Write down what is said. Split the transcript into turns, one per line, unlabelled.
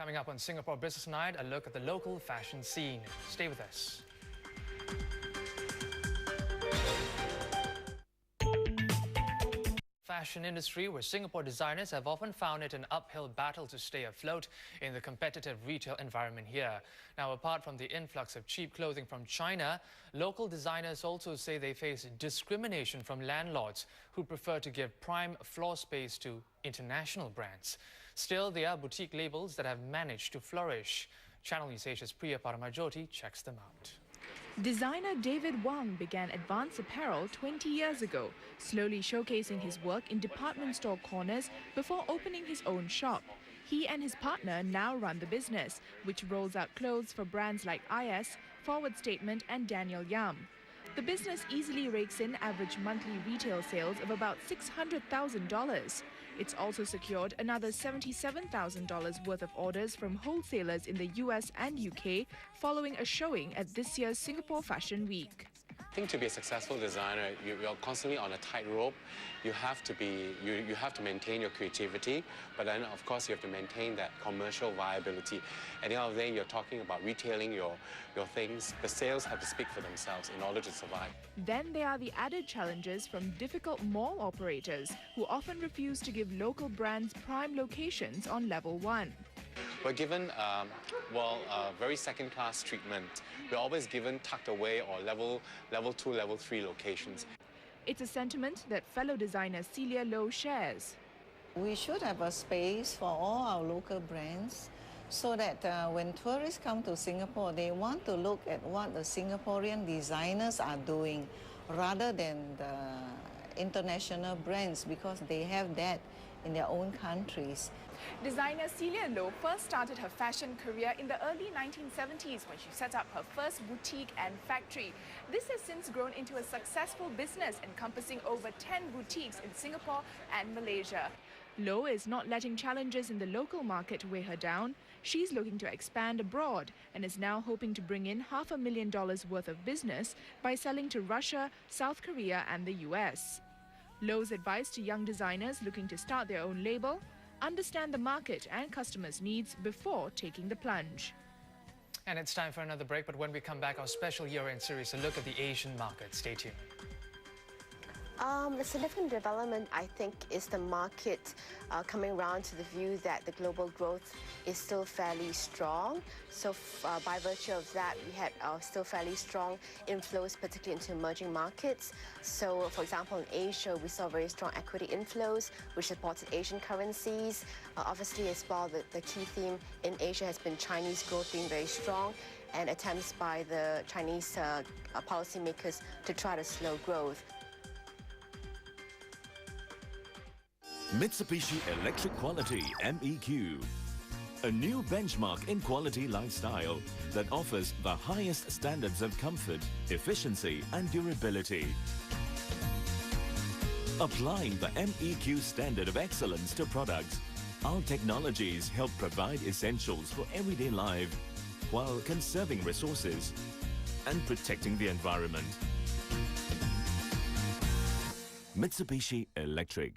Coming up on Singapore Business Night, a look at the local fashion scene. Stay with us. Fashion industry where Singapore designers have often found it an uphill battle to stay afloat in the competitive retail environment here. Now, apart from the influx of cheap clothing from China, local designers also say they face discrimination from landlords who prefer to give prime floor space to international brands. Still, there are boutique labels that have managed to flourish. Channel News Asia's Priya Paramajoti checks them out.
Designer David Wang began Advance Apparel 20 years ago, slowly showcasing his work in department store corners before opening his own shop. He and his partner now run the business, which rolls out clothes for brands like IS, Forward Statement and Daniel Yam. The business easily rakes in average monthly retail sales of about $600,000. It's also secured another $77,000 worth of orders from wholesalers in the US and UK following a showing at this year's Singapore Fashion Week.
I think to be a successful designer, you're constantly on a tightrope. You have to maintain your creativity, but then of course you have to maintain that commercial viability. At the end of the day, you're talking about retailing your things. The sales have to speak for themselves in order to survive.
Then there are the added challenges from difficult mall operators who often refuse to give local brands prime locations on level 1.
We're given, very second-class treatment. We're always given tucked away or level 2, level 3 locations.
It's a sentiment that fellow designer Celia Low shares.
We should have a space for all our local brands so that when tourists come to Singapore, they want to look at what the Singaporean designers are doing rather than the international brands, because they have that in their own countries.
Designer Celia Low first started her fashion career in the early 1970s when she set up her first boutique and factory. This has since grown into a successful business encompassing over 10 boutiques in Singapore and Malaysia. Low is not letting challenges in the local market weigh her down. She's looking to expand abroad and is now hoping to bring in $500,000 worth of business by selling to Russia, South Korea and the US. Low's advice to young designers looking to start their own label: understand the market and customers' needs before taking the plunge.
And it's time for another break, but when we come back, our special year-end series, a look at the Asian market. Stay tuned.
The significant development, I think, is the market coming around to the view that the global growth is still fairly strong. So by virtue of that, we had still fairly strong inflows, particularly into emerging markets. So, for example, in Asia, we saw very strong equity inflows, which supported Asian currencies. Obviously, as well, the key theme in Asia has been Chinese growth being very strong and attempts by the Chinese policymakers to try to slow growth.
Mitsubishi Electric Quality MEQ, a new benchmark in quality lifestyle that offers the highest standards of comfort, efficiency and durability. Applying the MEQ standard of excellence to products, our technologies help provide essentials for everyday life while conserving resources and protecting the environment. Mitsubishi Electric.